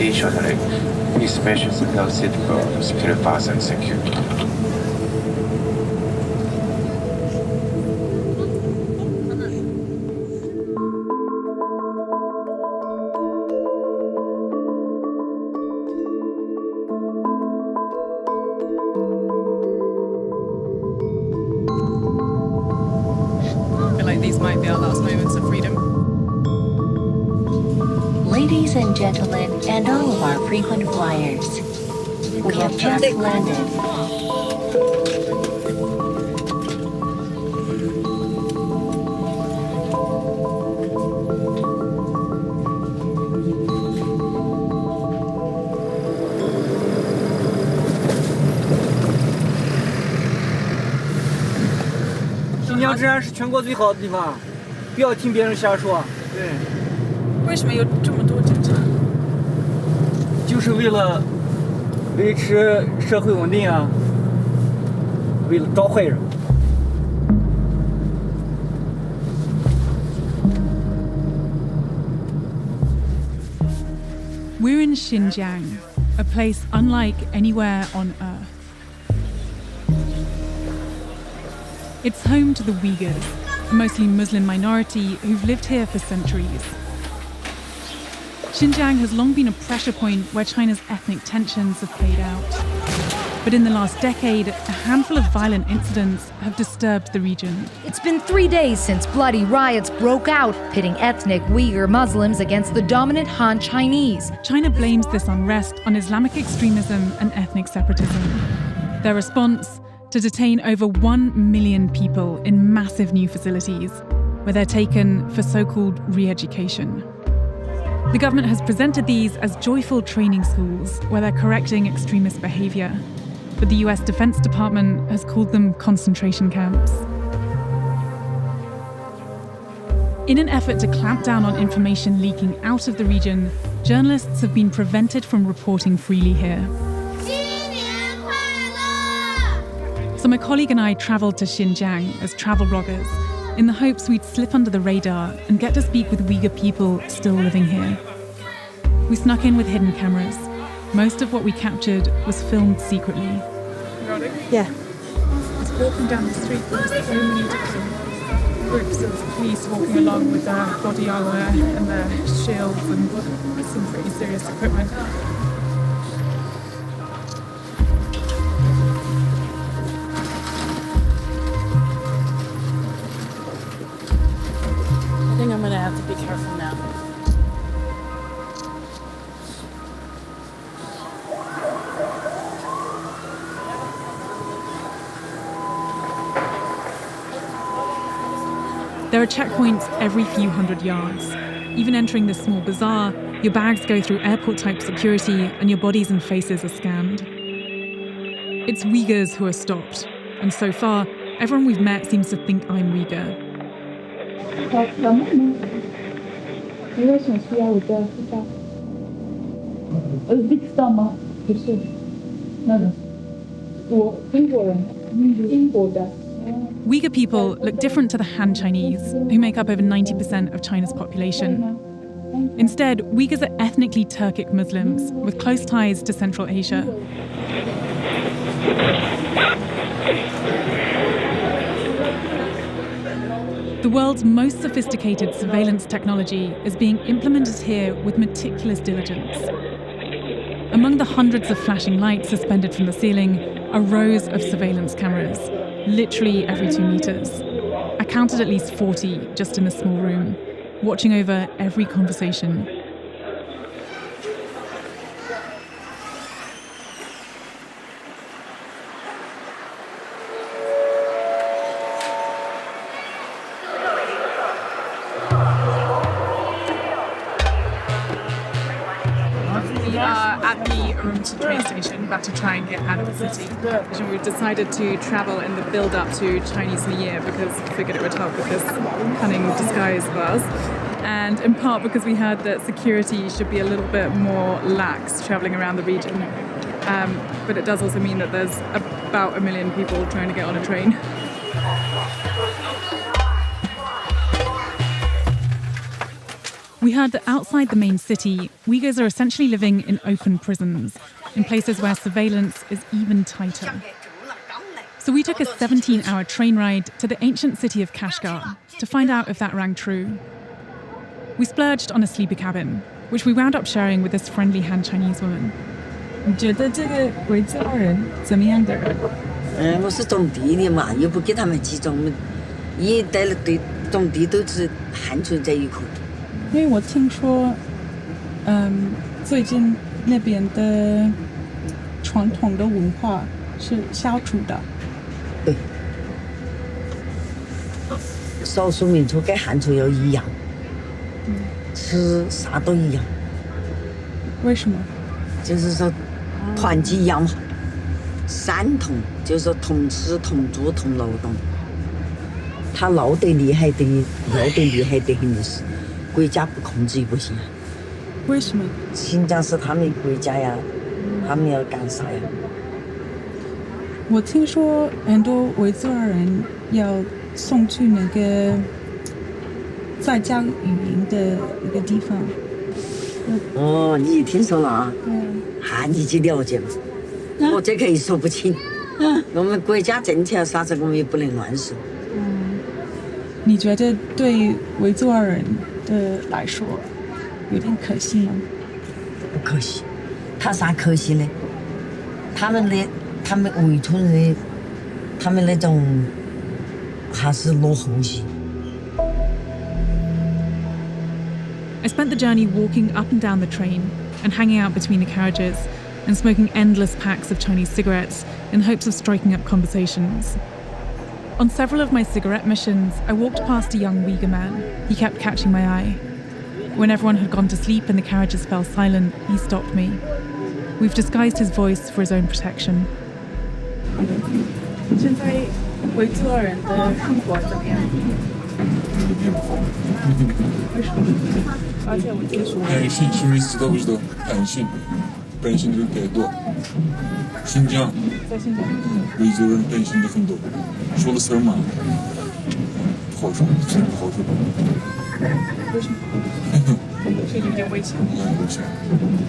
Additionally, these spaces are not suitable to secure fast and secure. These might be our last moments of freedom. Ladies and gentlemen, and all of our frequent flyers, we have just landed. 新疆治安是全国最好的地方，不要听别人瞎说。对。为什么有这么多警察？就是为了维持社会稳定啊，为了招坏人。We're in Xinjiang, a place unlike anywhere on Earth. It's home to the Uyghurs, a mostly Muslim minority who've lived here for centuries. Xinjiang has long been a pressure point where China's ethnic tensions have played out. But in the last decade, a handful of violent incidents have disturbed the region. It's been 3 days since bloody riots broke out, pitting ethnic Uyghur Muslims against the dominant Han Chinese. China blames this unrest on Islamic extremism and ethnic separatism. Their response? To detain over 1 million people in massive new facilities, where they're taken for so-called re-education. The government has presented these as joyful training schools, where they're correcting extremist behavior. But the US Defense Department has called them concentration camps. In an effort to clamp down on information leaking out of the region, journalists have been prevented from reporting freely here. So my colleague and I travelled to Xinjiang as travel bloggers in the hopes we'd slip under the radar and get to speak with Uyghur people still living here. We snuck in with hidden cameras. Most of what we captured was filmed secretly. Yeah. Just walking down the street, there's so many different groups of police walking along with their body armour and their shields and some pretty serious equipment. I think I'm gonna have to be careful now. There are checkpoints every few hundred yards. Even entering this small bazaar, your bags go through airport-type security and your bodies and faces are scanned. It's Uyghurs who are stopped, and so far, everyone we've met seems to think I'm Uyghur. Uyghur people look different to the Han Chinese, who make up over 90% of China's population. Instead, Uyghurs are ethnically Turkic Muslims with close ties to Central Asia. The world's most sophisticated surveillance technology is being implemented here with meticulous diligence. Among the hundreds of flashing lights suspended from the ceiling are rows of surveillance cameras, literally every 2 meters. I counted at least 40 just in a small room, watching over every conversation. We are at the Urumqi train station, about to try and get out of the city. And we've decided to travel in the build-up to Chinese New Year because we figured it would help with this cunning disguise of ours. And in part because we heard that security should be a little bit more lax travelling around the region. But it does also mean that there's about 1 million people trying to get on a train. We heard that outside the main city, Uyghurs are essentially living in open prisons, in places where surveillance is even tighter. So we took a 17-hour train ride to the ancient city of Kashgar to find out if that rang true. We splurged on a sleeper cabin, which we wound up sharing with this friendly Han Chinese woman. 你觉得这个维吾尔人怎么样的人？我是种地的嘛，又不给他们集中，一带了对种地都是汉族在一块。因为我听说，最近那边的传统的文化是消除的。对，少数民族跟汉族要一样，吃啥都一样。为什么？就是说团结一样嘛，三同，就是说同吃同住同劳动。他闹得厉害的，闹得厉害的很的是，国家不控制也不行。为什么？新疆是他们国家呀，他们要干啥呀？我听说很多维吾尔人要送去那个在教语言的一个地方。哦，你听说了啊？你去了解嘛？我这个也说不清。我们国家政策啥子我们也不能乱说。你觉得对维吾尔人的来说有点可惜吗？不可惜，他啥可惜呢？他们维族人，他们那种还是落后些。I spent the journey walking up and down the train and hanging out between the carriages and smoking endless packs of Chinese cigarettes in hopes of striking up conversations. On several of my cigarette missions, I walked past a young Uyghur man. He kept catching my eye. When everyone had gone to sleep and the carriages fell silent, he stopped me. We've disguised his voice for his own protection. 现在维吾尔人的生活怎么样？为什么？而且我听说，性是没知道不知道？本性的改多。新疆，维族人本性的很多，说了事儿嘛，不好说，真不好说。为什么？是有点危险。危险。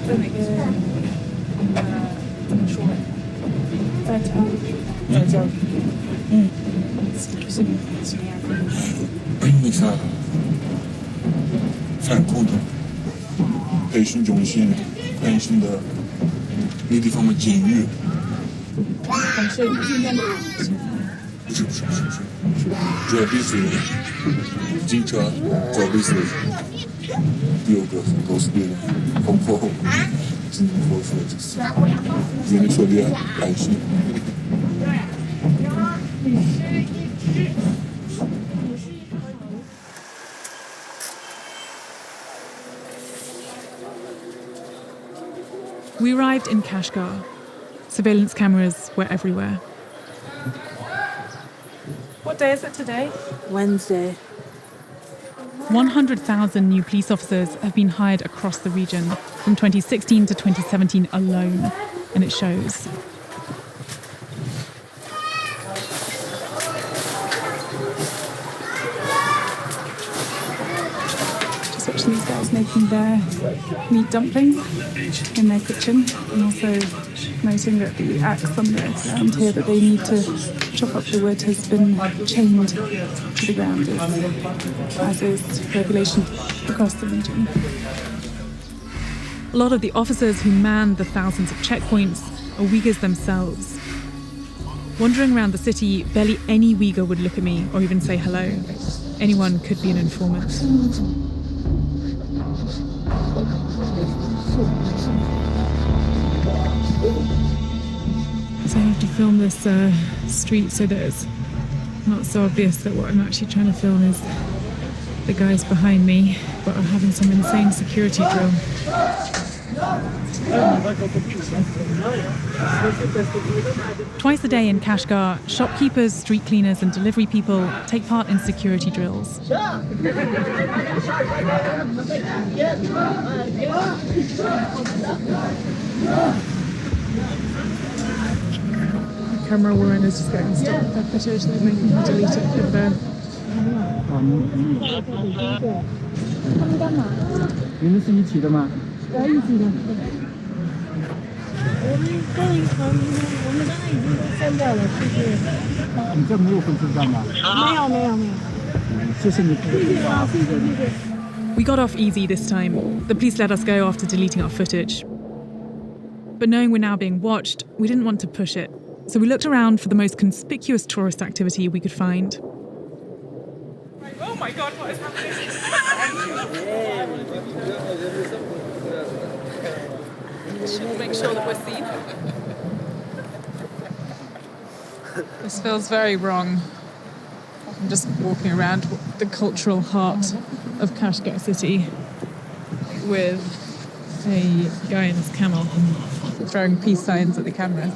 在哪个？怎么说？在教育。是什么样的？那啥，反恐的培训中心，本性的那地方嘛，监狱。是今天的。不是，主要是警察，主要是有个都是别人，包括只能说就是原来说的爱心。We arrived in Kashgar. Surveillance cameras were everywhere. What day is it today? Wednesday. 100,000 new police officers have been hired across the region from 2016 to 2017 alone, and it shows. Just watching these guys making their meat dumplings in their kitchen, and also noting that the axe on the ground here that they need to chop up the wood has been chained to the ground, as is regulation across the region. A lot of the officers who man the thousands of checkpoints are Uyghurs themselves. Wandering around the city, barely any Uyghur would look at me or even say hello. Anyone could be an informant. So I have to film this street so that it's not so obvious that what I'm actually trying to film is the guys behind me, but are having some insane security drill. Twice a day in Kashgar, shopkeepers, street cleaners and delivery people take part in security drills. The camera woman is just getting stopped with their footage. They're making her delete it with their 他们干嘛？你们是一起的吗？一起的。我们刚才已经都删掉了，就是你这没有分车站吗？没有。谢谢你。谢谢啊，谢谢。 We got off easy this time. The police let us go after deleting our footage. But knowing we're now being watched, we didn't want to push it. So we looked around for the most conspicuous tourist activity we could find. Oh my God, what is happening? Should make sure that we're seen. This feels very wrong. I'm just walking around the cultural heart of Kashgar city with a guy on his camel throwing peace signs at the camera.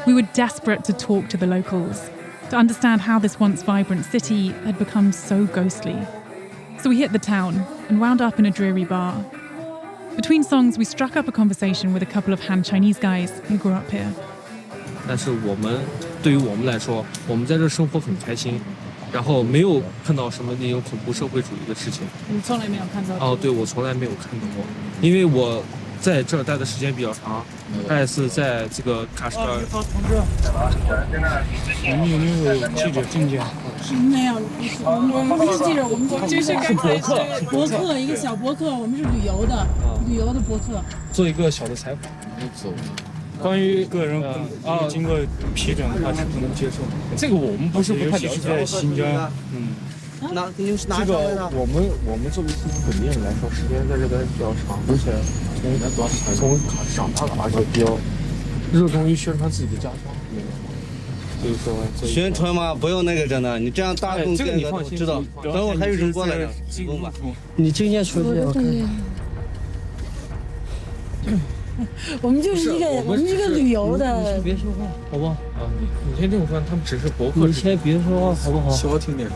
We were desperate to talk to the locals, to understand how this once vibrant city had become so ghostly. So we hit the town and wound up in a dreary bar. Between songs, we struck up a conversation with a couple of Han Chinese guys who grew up here. 但是对于我们来说，我们在这生活很开心，然后没有看到什么那种恐怖社会主义的事情。你从来没有看到？哦，对，我从来没有看到过，因为我在这儿待的时间比较长，大概是在这个喀什噶尔。你们有没有记者证件？没有，我们不是记者，我们就是刚才是博客，一个小博客，我们是旅游的博客。做一个小的采访。关于个人经过批准，他是不能接受。这个我们不是不太了解。在新疆，这个我们作为本地人来说，时间在这边比较长，而且从长大了，而且比较热衷于宣传自己的家乡。就是说宣传嘛，不用那个真的，你这样大众这个你放心知道。等会还有人过来呢，不用吧？你证件出来我看。我们就是我们一个旅游的。别说话，好不好？啊，你先听我说，他们只是博客。你先别说话，好不好？小听点。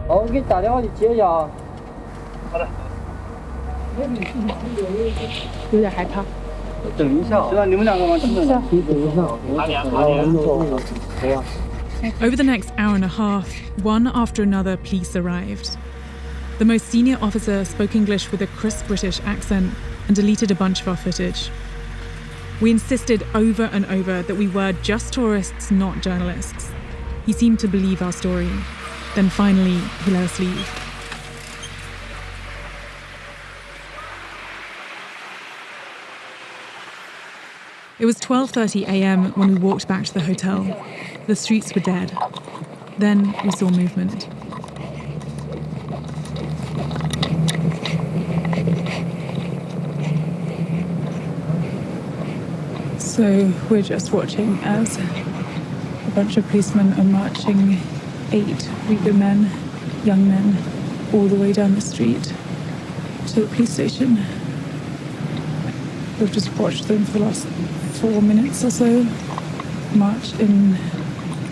好，我给你打电话，你接一下啊。好的。有点害怕。等一下啊。知道你们两个吗？等一下。你等一下。Over the next hour and a half, one after another police arrived. The most senior officer spoke English with a crisp British accent and deleted a bunch of our footage. We insisted over and over that we were just tourists, not journalists. He seemed to believe our story. Then finally, he let us leave. It was 12:30 a.m. when we walked back to the hotel. The streets were dead. Then we saw movement. So we're just watching as a bunch of policemen are marching 8 Uyghur men, young men, all the way down the street to the police station. We've just watched them for the last 4 minutes or so march in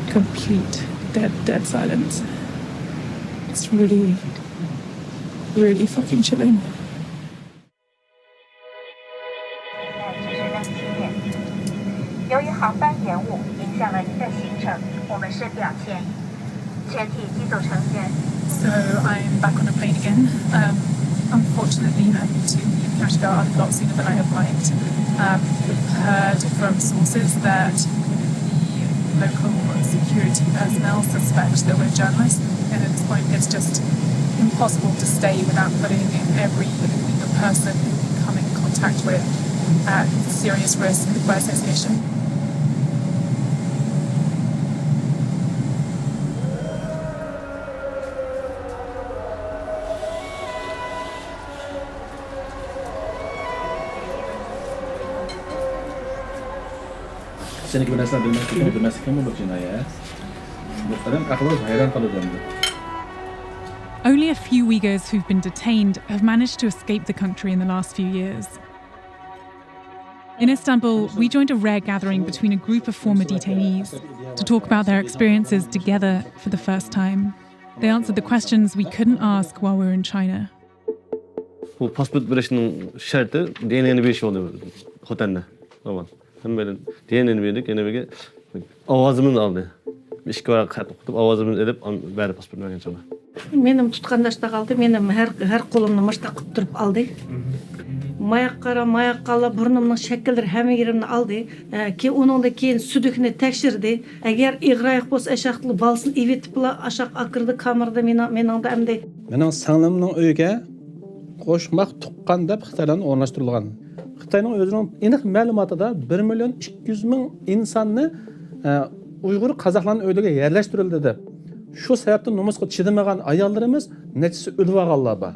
complete dead silence. It's really, really fucking chilling. 由于航班延误影响了您的行程，我们深表歉意。全体机组成员。So I'm back on a plane again. Unfortunately, having to leave Kashgar a lot sooner than I had liked. We've heard from sources that the local security personnel suspect that we're journalists, and at this point, it's just impossible to stay without putting every person we come in contact with at serious risk by association. Only a few Uyghurs who've been detained have managed to escape the country in the last few years. In Istanbul, we joined a rare gathering between a group of former detainees to talk about their experiences together for the first time. They answered the questions we couldn't ask while we were in China. Bu pasport birleşinin şartı DNA'nın bir şey oluyor otelde. Aman. Hem böyle diyenini verdik, yine bir avazımın aldı. İşki var kat okutup avazımın edip bari pasport vergen sonra. Benim tutkandaşta kaldı, benim her kolumni maşta kutturup aldı. Mayak kala burnumның şekilleri hem yerimni aldı. Ki onun da keyin südükni tekşirdi. Eğer iğrayık bolsa eşaklı balsın evetip aşak akırdı kamerada mening da emdi. Mening singlimning uyiga qo'shmoq tuqqan deb Xitoydan o'rnashtirilgan. Xitoyning o'zining aniq ma'lumotida 1.200.000 insonni Uyg'ur qozoqlarning uylariga yerlashtirildi deb. Shu sababdan nomusga chidamagan ayollarimiz nechisi o'lib olganlar bor.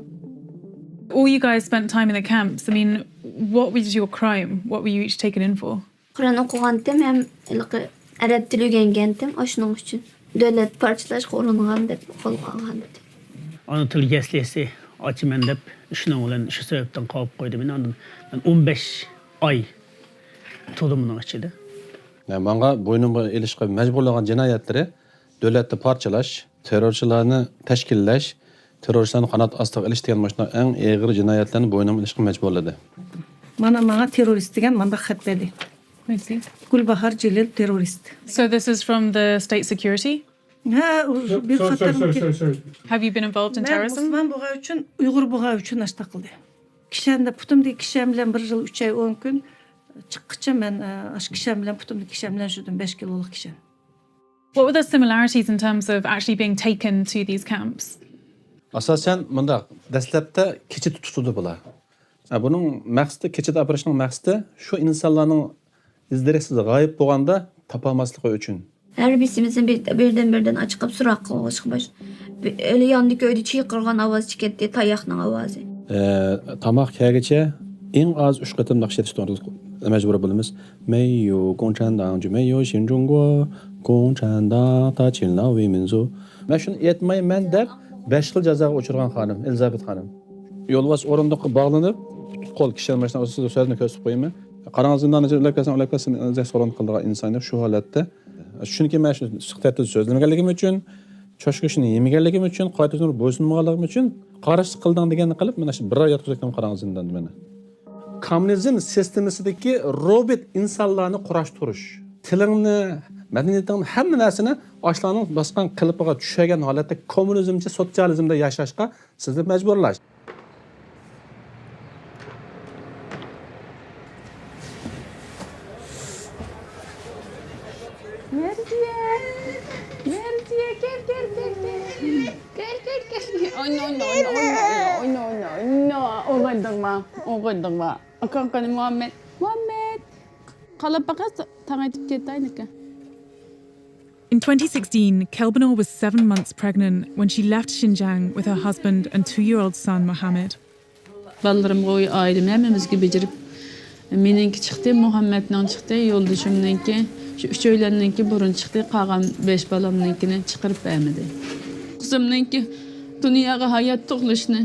All you guys spent time in the camps. I mean, what was your crime? What were you each taken in for? Kur'an okugandım hem Arap tili öğrengendim. Aşının için devlet parçalaşıp olanıgan deb qo'lga olgan dedi. Ana til geslesi açımen deb şunun bilan şu sebepten qolib qo'ydi. Men 15 oy to'dimning ichida. Menga bo'ynimga ilishga majburlagan jinoyatlari davlatni parchalash, terrorchilarni tashkillash, terrorchilarni qanot ostiga ilish degan mashina eng og'ir jinoyatlarni bo'ynimga ilishga majburladi. Mana terrorist degan manda xat berdi. Gulbahar Jalil terrorist. So this is from the state security? Bir Have you been involved in terrorism? Ben buğa üçün, Uyghur buğa üçün aşta qıldı. Kişende putumdi kişem bilen 1 yıl 3 ay 10 gün çıkıkça ben aş kişem bilen putumdi kişem bilen şudum 5 kiloluk kişem. What were the similarities in terms of actually being taken to these camps? Asasen bunda dastlabda kecha tutuldi bular. Bunun maqsadi kechada operasiyonning maqsadi shu insonlarning izdiresiz g'oyib bo'lganda topolmasligi uchun. Her birimizin birden açıkıp surak kılmışmış. Öyle yandık öyle çiğkırgan avaz çıketti, tayakның avazı. Tamaq kelgicha eng az 3 qatim naqsh etishga majbur bo'lamiz. Meiyo Gongchandang ju meiyo Xinjiang Gongchandang ta Qinlao Wei Minzu. Men shuni aytmayman deb 5 yil jazoga uchirgan xonim Elizabet xonim. Yo'lbos o'rindiqqa bog'lanib, qo'l kishilar mashina ustida so'zini ko'rsatib qo'yaman. Qarang zindanni ularga so'ron qilgan insonlar shu holatda chunki men shu suhbatda so'zlamaganligim uchun, choshkishni yemaganligim uchun, qoidasini bo'ysunmaganligim uchun qarshi qilding deganni qilib mana shu 1 oy yotqizgan qarang zindanda meni. Kommunizm sistemasidagi robot insonlarni kurashtirish, tilingni, madaniyatingni hamma narsani oshlarning bosgan qilipiga tushagan holatda kommunizmcha sotsializmda yashashga sizni majburlash. In 2016, Kelbanor was 7 months pregnant when she left Xinjiang with her husband and 2-year-old son Mohammed. Ballarım qo'y aydım hemmimizga becerip meniki chiqdi, Muhammadning chiqdi, yo'ldashimniki, shu 3 oylarniki burun chiqdi, qolgan 5 balamnikini chiqarib bermadi. Qizimniki dunyoga hayot tug'ilishni,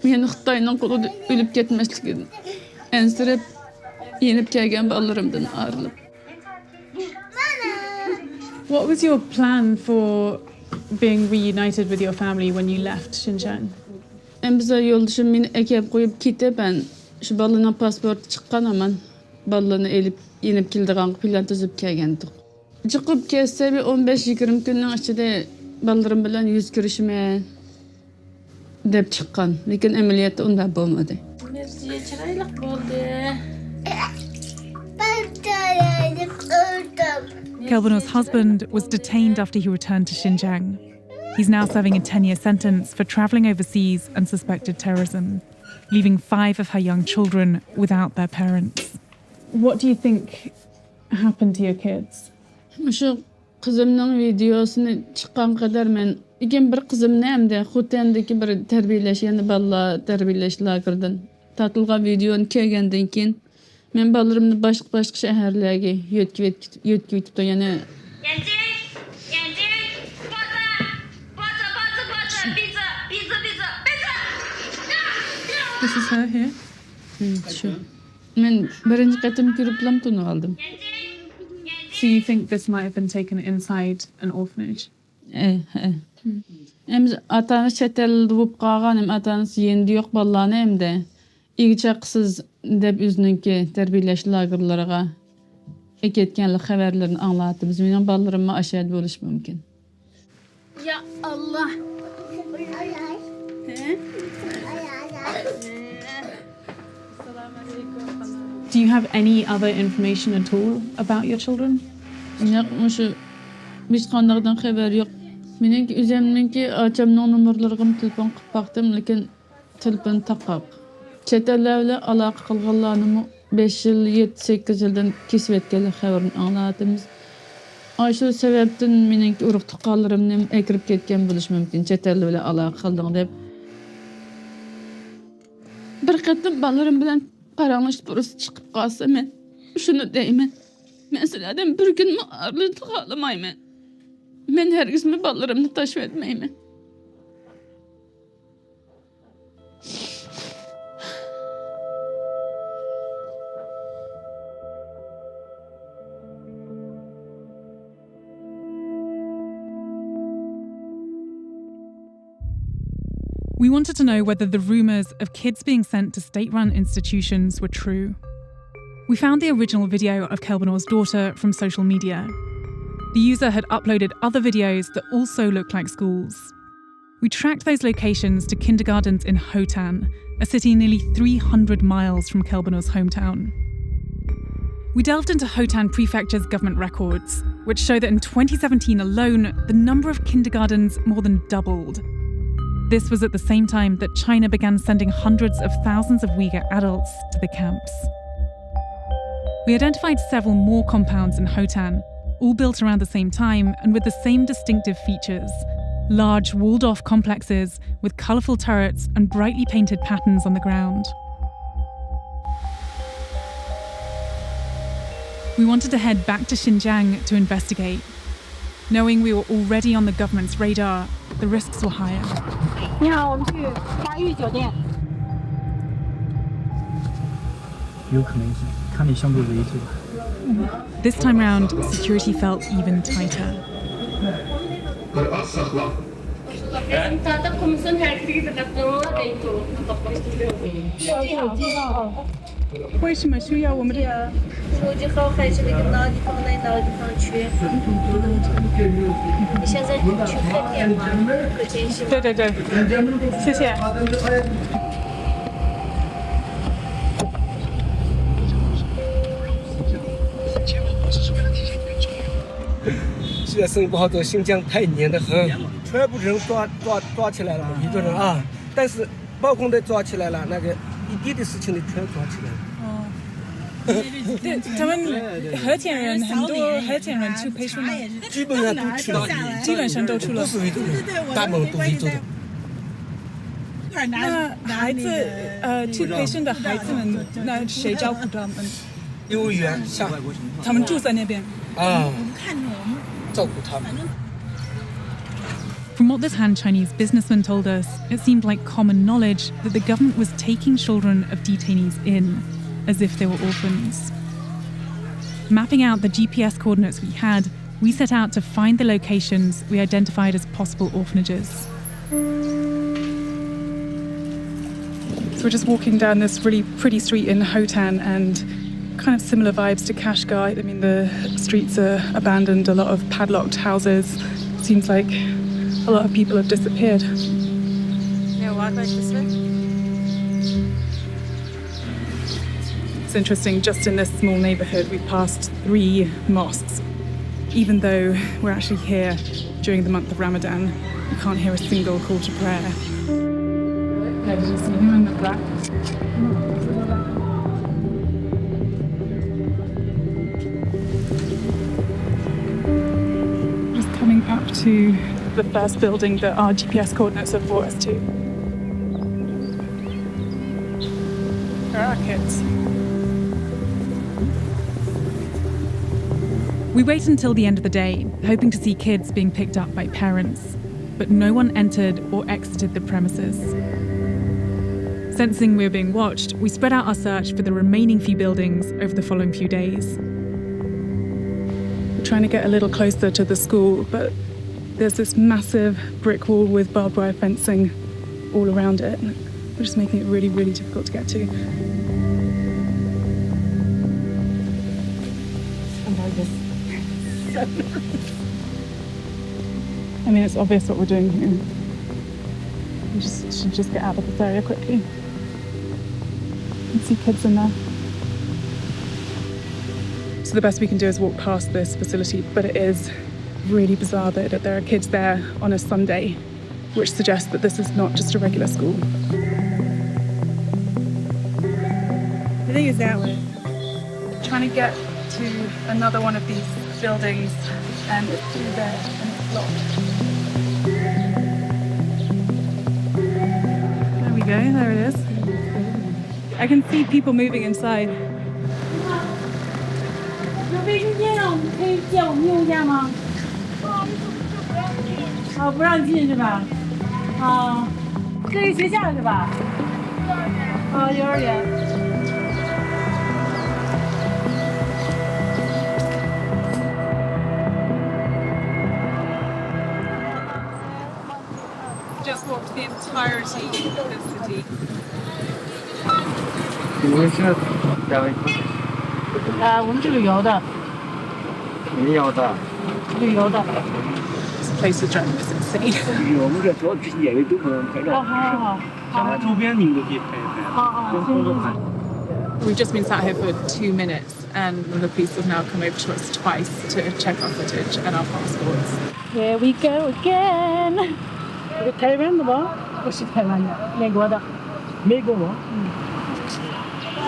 meni Xitoyning qo'lida o'lib ketmasligini ensirib, yenib kelgan ballarimdan ayrilib. What was your plan for being reunited with your family when you left Xinjiang? Bize yo'ldashim meni akab qo'yib ketib, ben shu balaning pasporti chiqqan aman balani elib yenib keldigan plan tuzib kelgandik. Chiqib kelsa 15-20 kunning ichida balarim bilan yuz ko'rishman deb chiqqan, lekin amaliyotda unda bo'lmadi. Mersiye chiroylik bo'ldi. Kelbanor's husband was detained after he returned to Xinjiang. He's now serving a 10-year sentence for travelling overseas and suspected terrorism, leaving 5 of her young children without their parents. What do you think happened to your kids? Shu qizimning videosini chiqqan qadar men bir qizimni hamda Xotandagi bir tarbiyalash, ya'ni balla tarbiyalash lagerdan tatilgan videoni kelgandan keyin men balarimni boshqa shaharlarga yo'tkib yana This is her here. Sure. Men birinchi qatim ko'riblam tuni oldim. So you think this might have been taken inside an orphanage? Atanız çeteldi bo'lib qolgan, atanız yendi yo'q bolalarni hamda ig'ichaqsiz deb o'zininki tarbiyalash lagerlariga eketkenlik haberlerini anlattı. Benim ballarıma aşağıda buluş mümkün. Ya Allah. Do you have any other information at all about your children? Yakmışı hiç kanlardan haber yok. Meniki üzeriminki açamның numurlarını telefon qıp baktım, lekin telefon taqaq. Chet ellerle alaqa qilganlarni 5 yil, 7-8 yildan kesip etkenlik haberini anlatımız. Aşu sebepten meniki urug tuqqanlarimni ekirip ketken buluş mümkün. Chet ellerle alaqa qildim deb. Bir qatim balarim bilan qaranglish burası chiqib qolsa men shuni deyman. Men sizlardan bir kunmi arlik qolmayman. Men hergizmi balarimni tashlab etmayman. We wanted to know whether the rumours of kids being sent to state-run institutions were true. We found the original video of Kelbanor's daughter from social media. The user had uploaded other videos that also looked like schools. We tracked those locations to kindergartens in Hotan, a city nearly 300 miles from Kelbanor's hometown. We delved into Hotan Prefecture's government records, which show that in 2017 alone, the number of kindergartens more than doubled. This was at the same time that China began sending hundreds of thousands of Uyghur adults to the camps. We identified several more compounds in Hotan, all built around the same time and with the same distinctive features. Large walled-off complexes with colourful turrets and brightly painted patterns on the ground. We wanted to head back to Xinjiang to investigate. Knowing we were already on the government's radar, the risks were higher. 你好，我们去花域酒店。有可能是看你相对为主吧。 This time round, security felt even tighter. Zaten komisyon herkese gidecekler değil tu. 为什么需要我们这个？手机号还是那个哪个地方来哪个地方去？你现在去饭店吗？可真是。对对对，谢谢。现在生意不好做，新疆太严得很，全部人抓起来了，一个人啊，但是包工的抓起来了，那个一滴的事情的全抓起来了。 对，他们和田人很多，和田人去培训吗？基本上都去了，基本上都去了。不是维族人，大部分都是维族人。那孩子，去培训的孩子们，那谁照顾他们？幼儿园像他们住在那边啊，照顾他们。 From what this Han Chinese businessman told us, it seemed like common knowledge that the government was taking children of detainees in, as if they were orphans. Mapping out the GPS coordinates we had, we set out to find the locations we identified as possible orphanages. So we're just walking down this really pretty street in Hotan, and kind of similar vibes to Kashgar. I mean, the streets are abandoned, a lot of padlocked houses. Seems like a lot of people have disappeared. It's interesting, just in this small neighbourhood, we passed 3 mosques. Even though we're actually here during the month of Ramadan, you can't hear a single call to prayer. Yeah, did you see him in the black? Just coming up to the first building that our GPS coordinates have brought us to. There are kids. We wait until the end of the day, hoping to see kids being picked up by parents, but no one entered or exited the premises. Sensing we were being watched, we spread out our search for the remaining few buildings over the following few days. We're trying to get a little closer to the school, but there's this massive brick wall with barbed wire fencing all around it, which is making it really, really difficult to get to. I mean, it's obvious what we're doing here. We should just get out of this area quickly. You can see kids in there. So the best we can do is walk past this facility, but it is really bizarre that there are kids there on a Sunday, which suggests that this is not just a regular school. I think it's that way. Trying to get to another one of these buildings, and it's through there and it's locked. There we go, there it is. I can see people moving inside. 有卫生间啊，可以借我们用一下吗？啊，不让进是吧？啊，这是学校是吧？啊，幼儿园。 Just walked the entirety of the city. 你们是两位？我们是旅游的。旅游的。旅游的。 This place is driving us insane. 我们这主要这些演员都不能拍照。好。像周边你们都可以拍一拍。好。 We've just been sat here for 2 minutes, and the police have now come over to us twice to check our footage and our passports. Here we go again. 台湾的吗？不是台湾的，美国的。美国吗？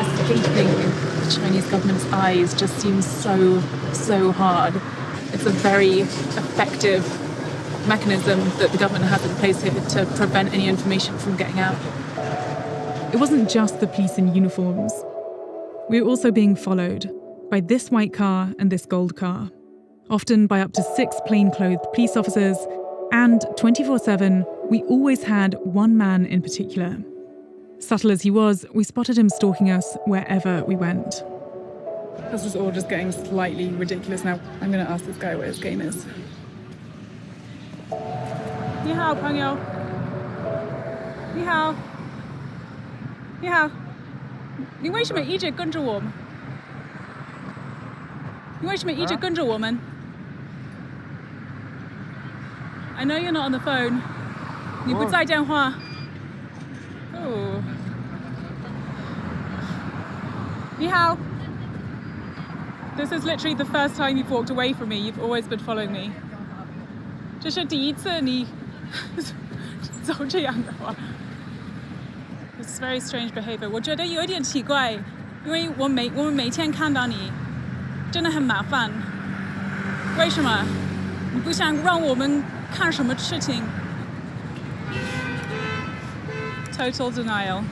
Escaping the Chinese government's eyes just seems so hard. It's a very effective mechanism that the government has in place here to prevent any information from getting out. It wasn't just the police in uniforms. We were also being followed by this white car and this gold car, often by up to 6 plainclothed police officers, and 24/7, we always had one man in particular. Subtle as he was, we spotted him stalking us wherever we went. This is all just getting slightly ridiculous now. I'm going to ask this guy what his game is. 你好，朋友。你好。你好。你为什么一直跟着我们？你为什么一直跟着我们？ I know you're not on the phone. 你不在电话。Oh. 你好。This is literally the first time you've walked away from me. You've always been following me. 这是第一次你走这样的话。It's very strange behavior. 我觉得有一点奇怪，因为我们每天看到你，真的很麻烦。为什么？你不想让我们？ 看什么事情 Total denial.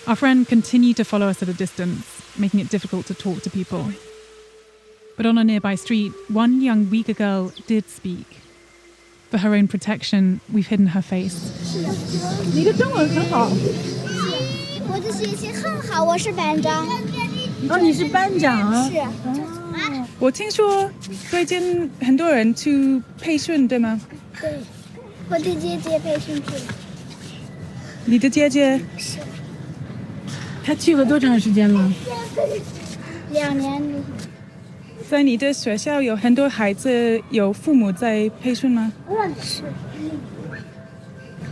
Our friend continued to follow us at a distance, making it difficult to talk to people. But on a nearby street, one young Uyghur girl did speak. For her own protection, we've hidden her face. 你的中文很好。我的学习很好，我是班长。哦，你是班长啊？是。我听说最近很多人去培训，对吗？对，我的姐姐培训去。你的姐姐？是。她去了多长时间了？2年。在你的学校有很多孩子有父母在培训吗？是。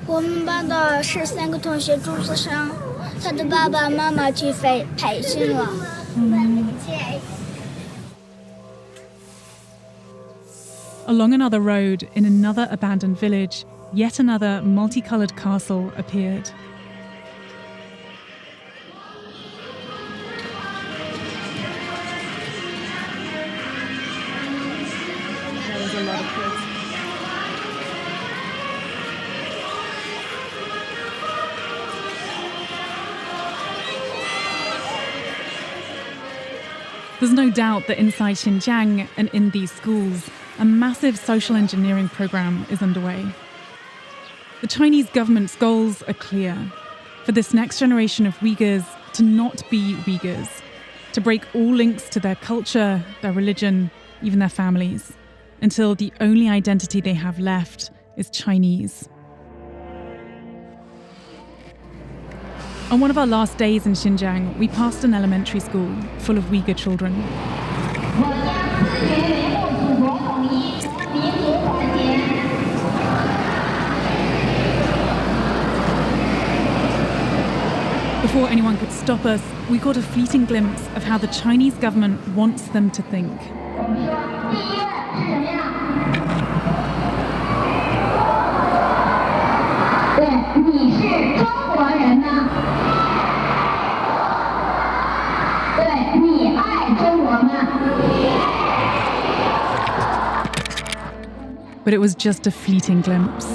我们班的13个同学住宿生，他的爸爸妈妈去培训了。Along another road, in another abandoned village, yet another multicolored castle appeared. There was a lot of kids. There's no doubt that inside Xinjiang and in these schools, a massive social engineering program is underway. The Chinese government's goals are clear: for this next generation of Uyghurs to not be Uyghurs, to break all links to their culture, their religion, even their families, until the only identity they have left is Chinese. On one of our last days in Xinjiang, we passed an elementary school full of Uyghur children. Before anyone could stop us, we caught a fleeting glimpse of how the Chinese government wants them to think. But it was just a fleeting glimpse.